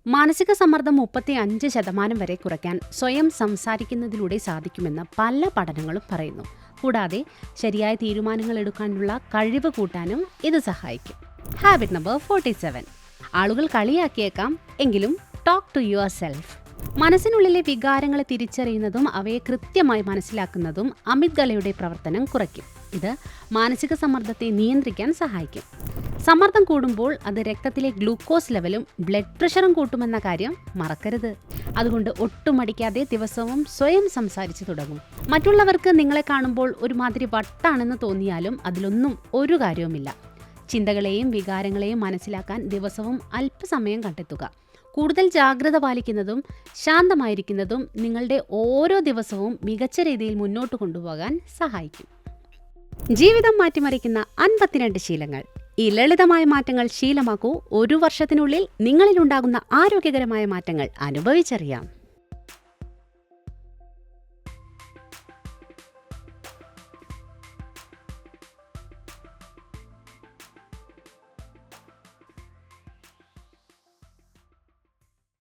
മാനസിക സമ്മർദ്ദം 35% വരെ കുറയ്ക്കാൻ സ്വയം സംസാരിക്കുന്നതിലൂടെ സാധിക്കുമെന്ന് പല പഠനങ്ങളും പറയുന്നു. കൂടാതെ ശരിയായ തീരുമാനങ്ങൾ എടുക്കാനുള്ള കഴിവ് കൂട്ടാനും ഇത് സഹായിക്കും. Habit number 47. ആളുകൾ കളിയാക്കിയേക്കാം, എങ്കിലും ടോക്ക് ടു യുവർ സെൽഫ്. മനസ്സിനുള്ളിലെ വികാരങ്ങളെ തിരിച്ചറിയുന്നതും അവയെ കൃത്യമായി മനസ്സിലാക്കുന്നതും അമിഗ്ഡലയുടെ പ്രവർത്തനം കുറയ്ക്കും. ഇത് മാനസിക സമ്മർദ്ദത്തെ നിയന്ത്രിക്കാൻ സഹായിക്കും. സമ്മർദ്ദം കൂടുമ്പോൾ അത് രക്തത്തിലെ ഗ്ലൂക്കോസ് ലെവലും ബ്ലഡ് പ്രഷറും കൂട്ടുമെന്ന കാര്യം മറക്കരുത്. അതുകൊണ്ട് ഒട്ടും മടിക്കാതെ ദിവസവും സ്വയം സംസാരിച്ചു തുടങ്ങും. മറ്റുള്ളവർക്ക് നിങ്ങളെ കാണുമ്പോൾ ഒരുമാതിരി വട്ടാണെന്ന് തോന്നിയാലും അതിലൊന്നും ഒരു കാര്യവുമില്ല. ചിന്തകളെയും വികാരങ്ങളെയും മനസ്സിലാക്കാൻ ദിവസവും അല്പസമയം കണ്ടെത്തുക. കൂടുതൽ ജാഗ്രത പാലിക്കുന്നതും ശാന്തമായിരിക്കുന്നതും നിങ്ങളുടെ ഓരോ ദിവസവും മികച്ച രീതിയിൽ മുന്നോട്ട് കൊണ്ടുപോകാൻ സഹായിക്കും. ജീവിതം മാറ്റിമറിക്കുന്ന 52 ശീലങ്ങൾ. ഈ ലളിതമായ മാറ്റങ്ങൾ ശീലമാക്കൂ. 1 വർഷത്തിനുള്ളിൽ നിങ്ങളിലുണ്ടാകുന്ന ആരോഗ്യകരമായ മാറ്റങ്ങൾ അനുഭവിച്ചറിയാം.